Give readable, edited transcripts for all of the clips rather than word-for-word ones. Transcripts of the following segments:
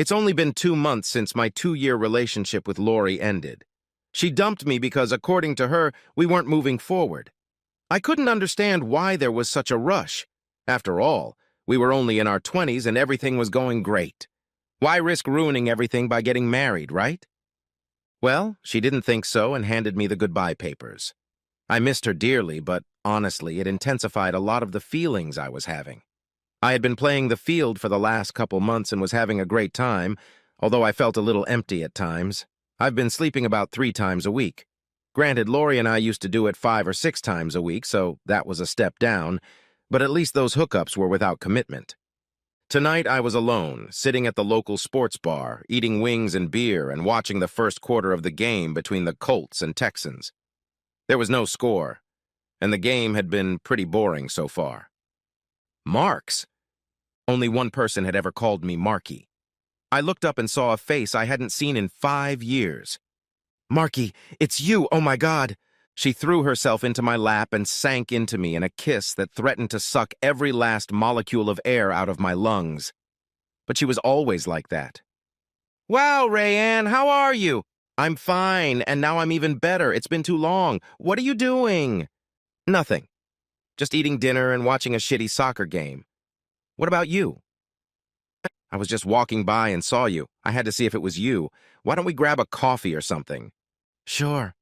It's only been 2 months since my 2-year relationship with Lori ended. She dumped me because, according to her, we weren't moving forward. I couldn't understand why there was such a rush. After all, we were only in our 20s and everything was going great. Why risk ruining everything by getting married, right? Well, she didn't think so and handed me the goodbye papers. I missed her dearly, but honestly, it intensified a lot of the feelings I was having. I had been playing the field for the last couple months and was having a great time, although I felt a little empty at times. I've been sleeping about 3 times a week. Granted, Lori and I used to do it 5 or 6 times a week, so that was a step down, but at least those hookups were without commitment. Tonight I was alone, sitting at the local sports bar, eating wings and beer and watching the first quarter of the game between the Colts and Texans. There was no score, and the game had been pretty boring so far. Marks? Only one person had ever called me Marky. I looked up and saw a face I hadn't seen in 5 years. "Marky, it's you, oh my God!" She threw herself into my lap and sank into me in a kiss that threatened to suck every last molecule of air out of my lungs. But she was always like that. "Wow, Rayanne, how are you?" "I'm fine, and now I'm even better. It's been too long. What are you doing?" "Nothing. Just eating dinner and watching a shitty soccer game. What about you?" "I was just walking by and saw you. I had to see if it was you. Why don't we grab a coffee or something?" "Sure."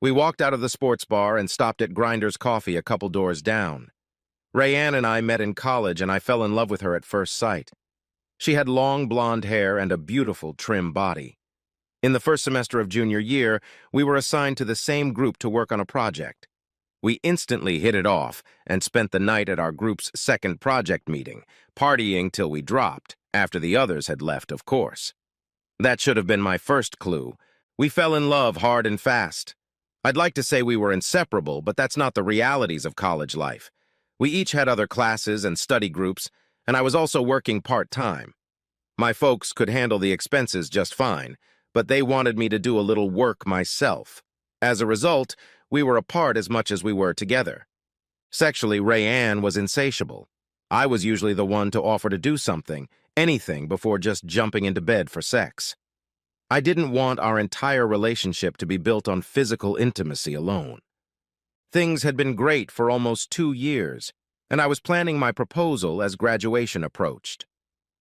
We walked out of the sports bar and stopped at Grinder's Coffee a couple doors down. Rayanne and I met in college, and I fell in love with her at first sight. She had long blonde hair and a beautiful, trim body. In the first semester of junior year, we were assigned to the same group to work on a project. We instantly hit it off and spent the night at our group's second project meeting, partying till we dropped, after the others had left, of course. That should have been my first clue. We fell in love hard and fast. I'd like to say we were inseparable, but that's not the realities of college life. We each had other classes and study groups, and I was also working part-time. My folks could handle the expenses just fine, but they wanted me to do a little work myself. As a result, we were apart as much as we were together. Sexually, Rayanne was insatiable. I was usually the one to offer to do something, anything, before just jumping into bed for sex. I didn't want our entire relationship to be built on physical intimacy alone. Things had been great for almost 2 years, and I was planning my proposal as graduation approached.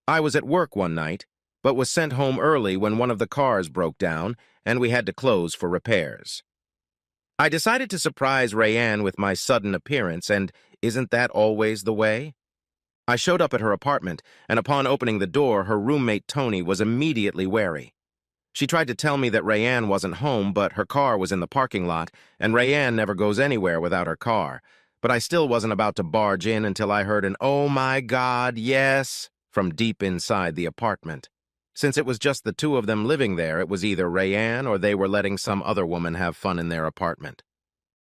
I was at work one night, but was sent home early when one of the cars broke down and we had to close for repairs. I decided to surprise Rayanne with my sudden appearance, and isn't that always the way? I showed up at her apartment, and upon opening the door, her roommate Tony was immediately wary. She tried to tell me that Rayanne wasn't home, but her car was in the parking lot, and Rayanne never goes anywhere without her car. But I still wasn't about to barge in until I heard an "Oh my God, yes!" from deep inside the apartment. Since it was just the two of them living there, it was either Rayanne or they were letting some other woman have fun in their apartment.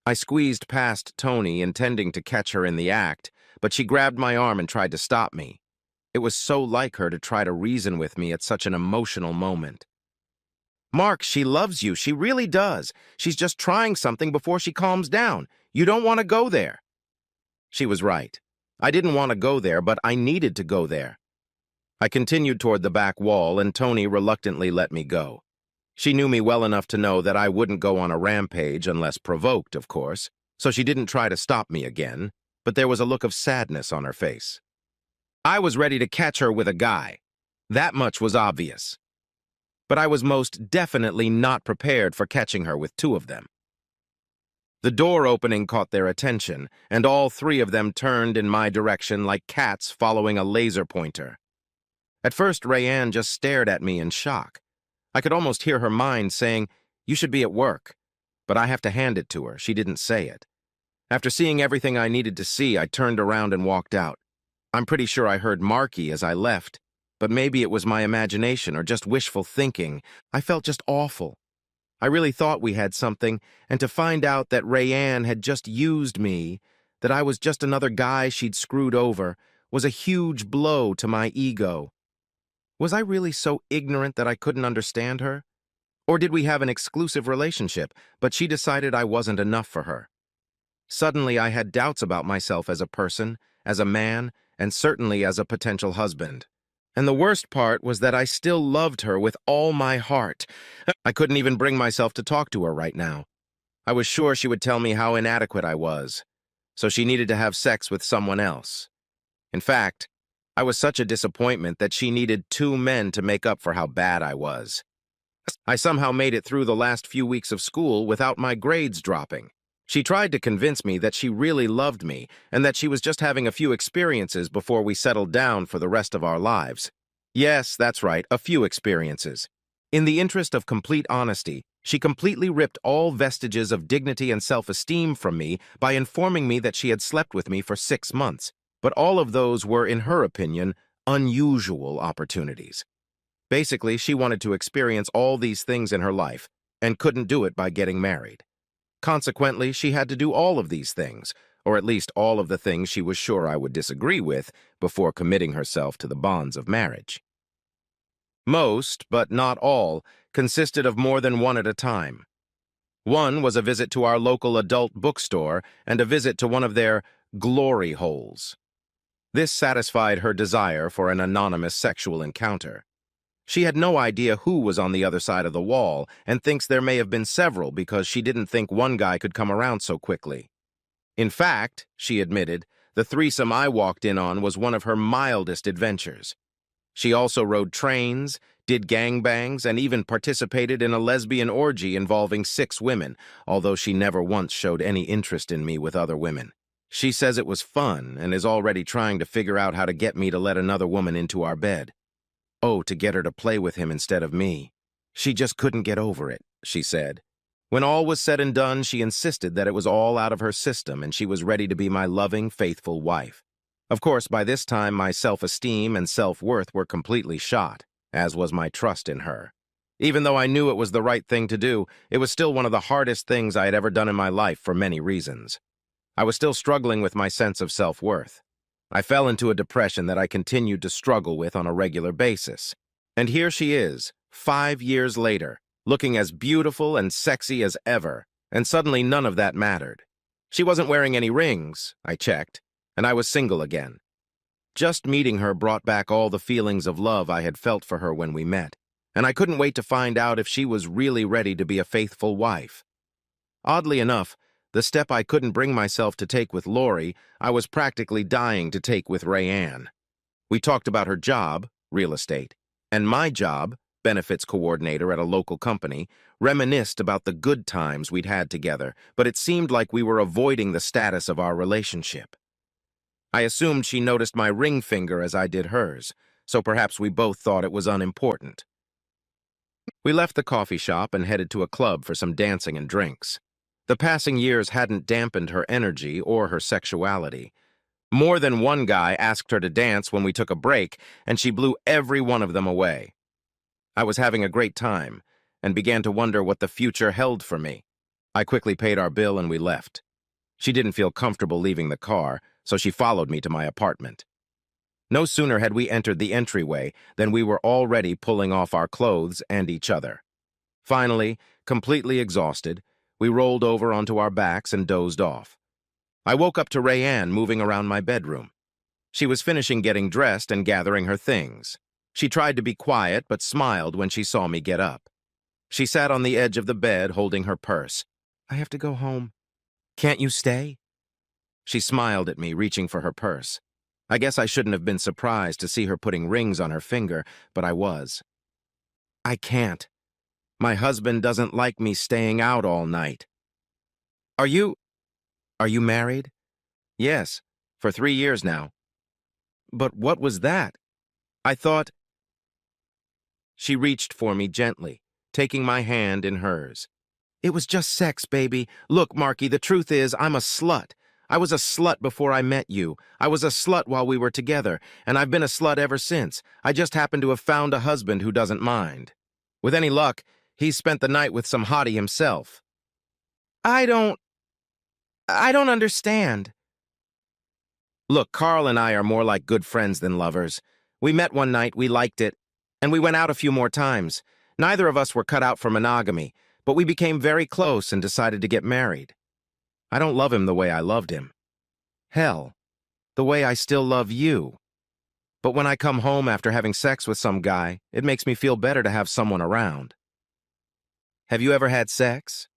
I squeezed past Tony, intending to catch her in the act, but she grabbed my arm and tried to stop me. It was so like her to try to reason with me at such an emotional moment. "Mark, she loves you. She really does. She's just trying something before she calms down. You don't want to go there." She was right. I didn't want to go there, but I needed to go there. I continued toward the back wall, and Tony reluctantly let me go. She knew me well enough to know that I wouldn't go on a rampage unless provoked, of course, so she didn't try to stop me again, but there was a look of sadness on her face. I was ready to catch her with a guy. That much was obvious. But I was most definitely not prepared for catching her with 2 of them. The door opening caught their attention, and all 3 of them turned in my direction like cats following a laser pointer. At first, Rayanne just stared at me in shock. I could almost hear her mind saying, "You should be at work." But I have to hand it to her, she didn't say it. After seeing everything I needed to see, I turned around and walked out. I'm pretty sure I heard Marky as I left, but maybe it was my imagination or just wishful thinking. I felt just awful. I really thought we had something, and to find out that Rayanne had just used me, that I was just another guy she'd screwed over, was a huge blow to my ego. Was I really so ignorant that I couldn't understand her? Or did we have an exclusive relationship, but she decided I wasn't enough for her? Suddenly I had doubts about myself as a person, as a man, and certainly as a potential husband. And the worst part was that I still loved her with all my heart. I couldn't even bring myself to talk to her right now. I was sure she would tell me how inadequate I was, so she needed to have sex with someone else. In fact, I was such a disappointment that she needed 2 men to make up for how bad I was. I somehow made it through the last few weeks of school without my grades dropping. She tried to convince me that she really loved me and that she was just having a few experiences before we settled down for the rest of our lives. Yes, that's right, a few experiences. In the interest of complete honesty, she completely ripped all vestiges of dignity and self-esteem from me by informing me that she had slept with me for 6 months, but all of those were, in her opinion, unusual opportunities. Basically, she wanted to experience all these things in her life and couldn't do it by getting married. Consequently, she had to do all of these things, or at least all of the things she was sure I would disagree with, before committing herself to the bonds of marriage. Most, but not all, consisted of more than one at a time. One was a visit to our local adult bookstore and a visit to one of their glory holes. This satisfied her desire for an anonymous sexual encounter. She had no idea who was on the other side of the wall and thinks there may have been several because she didn't think one guy could come around so quickly. In fact, she admitted, the threesome I walked in on was one of her mildest adventures. She also rode trains, did gangbangs, and even participated in a lesbian orgy involving 6 women, although she never once showed any interest in me with other women. She says it was fun and is already trying to figure out how to get me to let another woman into our bed. Oh, to get her to play with him instead of me. She just couldn't get over it, she said. When all was said and done, she insisted that it was all out of her system and she was ready to be my loving, faithful wife. Of course, by this time, my self-esteem and self-worth were completely shot, as was my trust in her. Even though I knew it was the right thing to do, it was still one of the hardest things I had ever done in my life for many reasons. I was still struggling with my sense of self-worth. I fell into a depression that I continued to struggle with on a regular basis. And here she is, 5 years later, looking as beautiful and sexy as ever, and suddenly none of that mattered. She wasn't wearing any rings, I checked, and I was single again. Just meeting her brought back all the feelings of love I had felt for her when we met, and I couldn't wait to find out if she was really ready to be a faithful wife. Oddly enough, the step I couldn't bring myself to take with Lori, I was practically dying to take with Rayanne. We talked about her job, real estate, and my job, benefits coordinator at a local company, reminisced about the good times we'd had together, but it seemed like we were avoiding the status of our relationship. I assumed she noticed my ring finger as I did hers, so perhaps we both thought it was unimportant. We left the coffee shop and headed to a club for some dancing and drinks. The passing years hadn't dampened her energy or her sexuality. More than one guy asked her to dance when we took a break, and she blew every one of them away. I was having a great time, and began to wonder what the future held for me. I quickly paid our bill and we left. She didn't feel comfortable leaving the car, so she followed me to my apartment. No sooner had we entered the entryway than we were already pulling off our clothes and each other. Finally, completely exhausted, we rolled over onto our backs and dozed off. I woke up to Rayanne moving around my bedroom. She was finishing getting dressed and gathering her things. She tried to be quiet but smiled when she saw me get up. She sat on the edge of the bed holding her purse. "I have to go home. Can't you stay?" She smiled at me, reaching for her purse. I guess I shouldn't have been surprised to see her putting rings on her finger, but I was. "I can't. My husband doesn't like me staying out all night." Are you married?" "Yes, for 3 years now." "But what was that? I thought—" She reached for me gently, taking my hand in hers. "It was just sex, baby. Look, Marky, the truth is, I'm a slut. I was a slut before I met you. I was a slut while we were together, and I've been a slut ever since. I just happen to have found a husband who doesn't mind. With any luck, he's spent the night with some hottie himself." I don't understand." "Look, Carl and I are more like good friends than lovers. We met one night, we liked it, and we went out a few more times. Neither of us were cut out for monogamy, but we became very close and decided to get married. I don't love him the way I loved him. Hell, the way I still love you. But when I come home after having sex with some guy, it makes me feel better to have someone around. Have you ever had sex?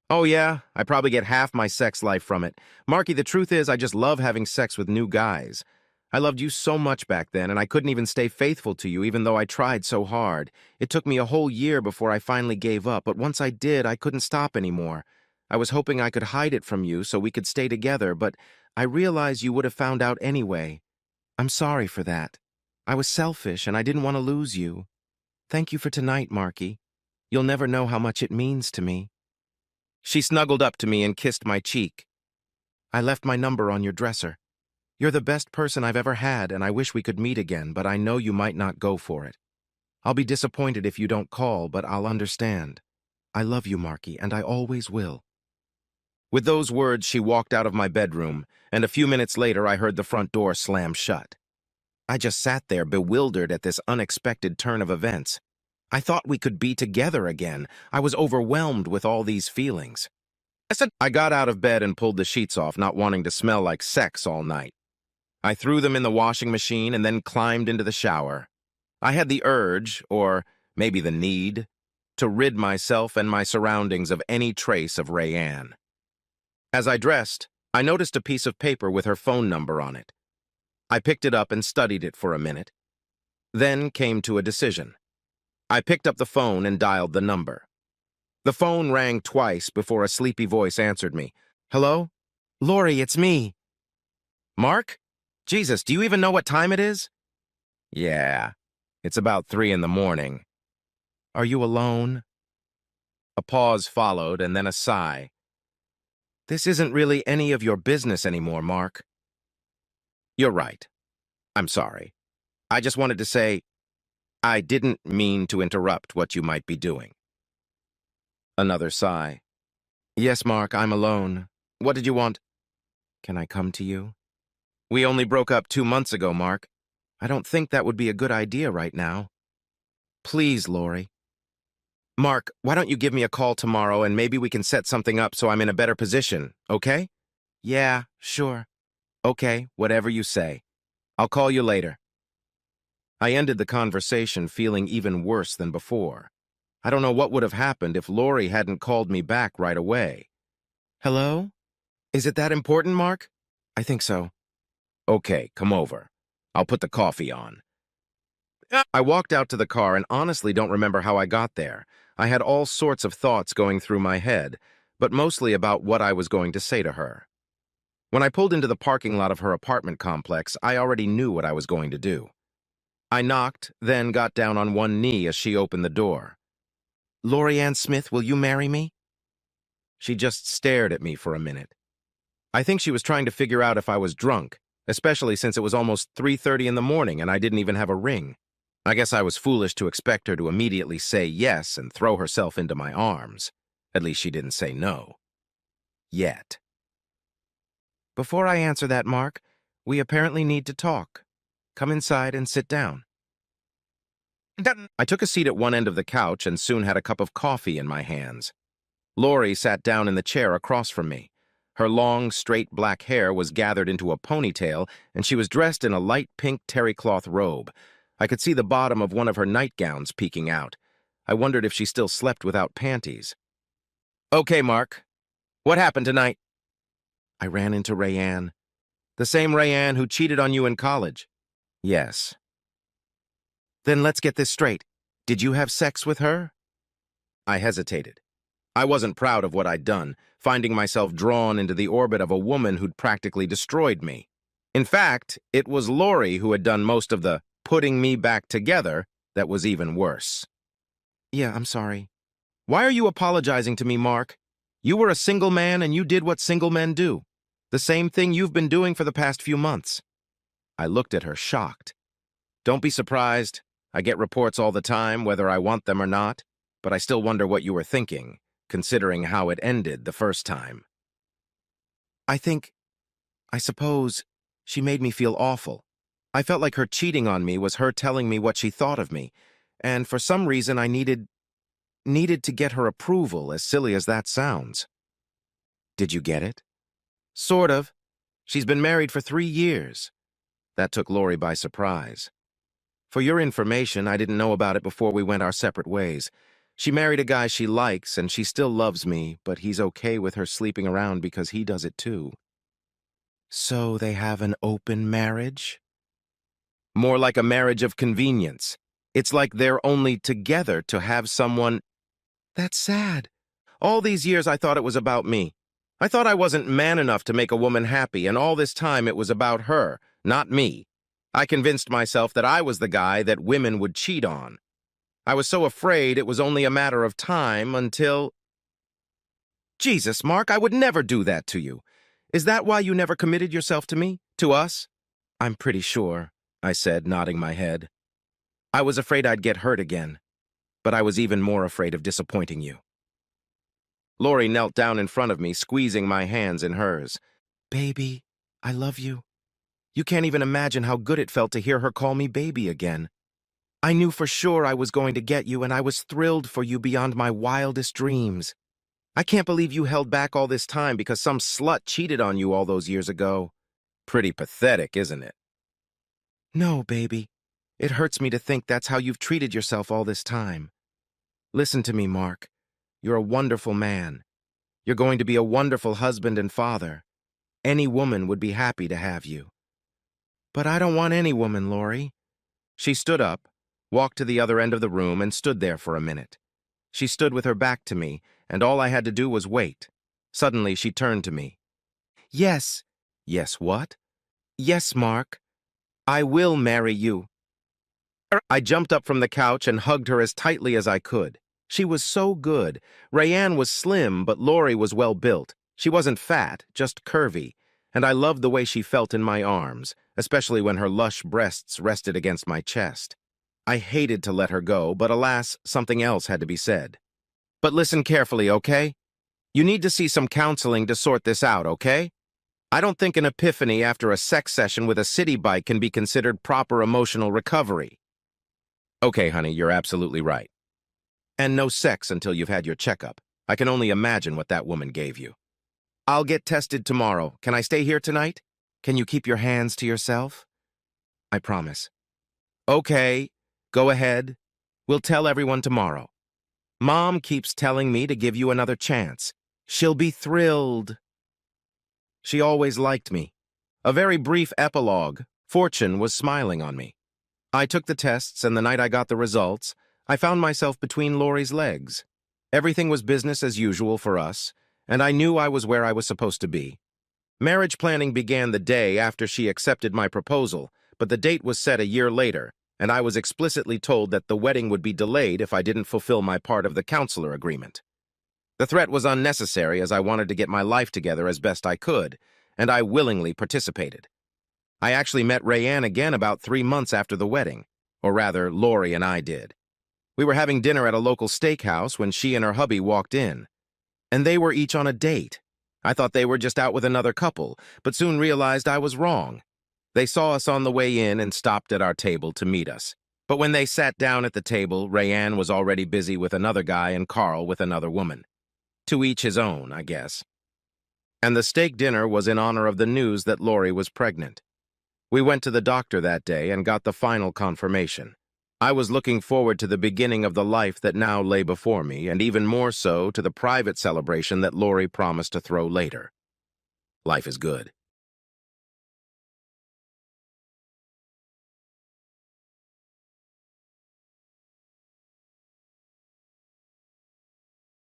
Oh yeah, I probably get half my sex life from it. Marky, the truth is I just love having sex with new guys. I loved you so much back then, and I couldn't even stay faithful to you even though I tried so hard. It took me a whole year before I finally gave up, but once I did, I couldn't stop anymore. I was hoping I could hide it from you so we could stay together, but I realized you would have found out anyway. I'm sorry for that. I was selfish, and I didn't want to lose you. Thank you for tonight, Marky. You'll never know how much it means to me. She snuggled up to me and kissed my cheek. I left my number on your dresser. You're the best person I've ever had, and I wish we could meet again, but I know you might not go for it. I'll be disappointed if you don't call, but I'll understand. I love you, Marky, and I always will. With those words, she walked out of my bedroom, and a few minutes later I heard the front door slam shut. I just sat there bewildered at this unexpected turn of events. I thought we could be together again. I was overwhelmed with all these feelings. I got out of bed and pulled the sheets off, not wanting to smell like sex all night. I threw them in the washing machine and then climbed into the shower. I had the urge, or maybe the need, to rid myself and my surroundings of any trace of Rayanne. As I dressed, I noticed a piece of paper with her phone number on it. I picked it up and studied it for a minute, then came to a decision. I picked up the phone and dialed the number. The phone rang twice before a sleepy voice answered me. Hello? Lori, it's me. Mark? Jesus, do you even know what time it is? Yeah, it's about 3 in the morning. Are you alone? A pause followed and then a sigh. This isn't really any of your business anymore, Mark. You're right. I'm sorry. I just wanted to say, I didn't mean to interrupt what you might be doing. Another sigh. Yes, Mark, I'm alone. What did you want? Can I come to you? We only broke up 2 months ago, Mark. I don't think that would be a good idea right now. Please, Lori. Mark, why don't you give me a call tomorrow and maybe we can set something up so I'm in a better position, okay? Yeah, sure. Okay, whatever you say. I'll call you later. I ended the conversation feeling even worse than before. I don't know what would have happened if Lori hadn't called me back right away. Hello? Is it that important, Mark? I think so. Okay, come over. I'll put the coffee on. I walked out to the car and honestly don't remember how I got there. I had all sorts of thoughts going through my head, but mostly about what I was going to say to her. When I pulled into the parking lot of her apartment complex, I already knew what I was going to do. I knocked, then got down on one knee as she opened the door. Lori Ann Smith, will you marry me? She just stared at me for a minute. I think she was trying to figure out if I was drunk, especially since it was almost 3:30 in the morning and I didn't even have a ring. I guess I was foolish to expect her to immediately say yes and throw herself into my arms. At least she didn't say no. Yet. Before I answer that, Mark, we apparently need to talk. Come inside and sit down. I took a seat at one end of the couch and soon had a cup of coffee in my hands. Lori sat down in the chair across from me. Her long, straight black hair was gathered into a ponytail, and she was dressed in a light pink terry cloth robe. I could see the bottom of one of her nightgowns peeking out. I wondered if she still slept without panties. Okay, Mark. What happened tonight? I ran into Rayanne. The same Rayanne who cheated on you in college. Yes. Then let's get this straight. Did you have sex with her? I hesitated. I wasn't proud of what I'd done, finding myself drawn into the orbit of a woman who'd practically destroyed me. In fact, it was Lori who had done most of the putting me back together that was even worse. Yeah, I'm sorry. Why are you apologizing to me, Mark? You were a single man and you did what single men do. The same thing you've been doing for the past few months. I looked at her, shocked. Don't be surprised. I get reports all the time, whether I want them or not, but I still wonder what you were thinking, considering how it ended the first time. I suppose, she made me feel awful. I felt like her cheating on me was her telling me what she thought of me, and for some reason I needed to get her approval, as silly as that sounds. Did you get it? Sort of. She's been married for 3 years. That took Lori by surprise. For your information, I didn't know about it before we went our separate ways. She married a guy she likes, and she still loves me, but he's okay with her sleeping around because he does it too. So they have an open marriage? More like a marriage of convenience. It's like they're only together to have someone. That's sad. All these years I thought it was about me. I thought I wasn't man enough to make a woman happy, and all this time it was about her, not me. I convinced myself that I was the guy that women would cheat on. I was so afraid it was only a matter of time until... Jesus, Mark, I would never do that to you. Is that why you never committed yourself to me? To us? I'm pretty sure, I said, nodding my head. I was afraid I'd get hurt again, but I was even more afraid of disappointing you. Lori knelt down in front of me, squeezing my hands in hers. Baby, I love you. You can't even imagine how good it felt to hear her call me baby again. I knew for sure I was going to get you, and I was thrilled for you beyond my wildest dreams. I can't believe you held back all this time because some slut cheated on you all those years ago. Pretty pathetic, isn't it? No, baby. It hurts me to think that's how you've treated yourself all this time. Listen to me, Mark. You're a wonderful man. You're going to be a wonderful husband and father. Any woman would be happy to have you. But I don't want any woman, Lori. She stood up, walked to the other end of the room, and stood there for a minute. She stood with her back to me, and all I had to do was wait. Suddenly, she turned to me. Yes. Yes, what? Yes, Mark. I will marry you. I jumped up from the couch and hugged her as tightly as I could. She was so good. Rayanne was slim, but Lori was well built. She wasn't fat, just curvy, and I loved the way she felt in my arms, especially when her lush breasts rested against my chest. I hated to let her go, but alas, something else had to be said. But listen carefully, okay? You need to see some counseling to sort this out, okay? I don't think an epiphany after a sex session with a city bike can be considered proper emotional recovery. Okay, honey, you're absolutely right. And no sex until you've had your checkup. I can only imagine what that woman gave you. I'll get tested tomorrow. Can I stay here tonight? Can you keep your hands to yourself? I promise. Okay, go ahead. We'll tell everyone tomorrow. Mom keeps telling me to give you another chance. She'll be thrilled. She always liked me. A very brief epilogue. Fortune was smiling on me. I took the tests, and the night I got the results, I found myself between Lori's legs. Everything was business as usual for us, and I knew I was where I was supposed to be. Marriage planning began the day after she accepted my proposal, but the date was set a year later, and I was explicitly told that the wedding would be delayed if I didn't fulfill my part of the counselor agreement. The threat was unnecessary as I wanted to get my life together as best I could, and I willingly participated. I actually met Rayanne again about 3 months after the wedding, or rather, Lori and I did. We were having dinner at a local steakhouse when she and her hubby walked in, and they were each on a date. I thought they were just out with another couple, but soon realized I was wrong. They saw us on the way in and stopped at our table to meet us. But when they sat down at the table, Rayanne was already busy with another guy and Carl with another woman. To each his own, I guess. And the steak dinner was in honor of the news that Lori was pregnant. We went to the doctor that day and got the final confirmation. I was looking forward to the beginning of the life that now lay before me, and even more so to the private celebration that Lori promised to throw later. Life is good.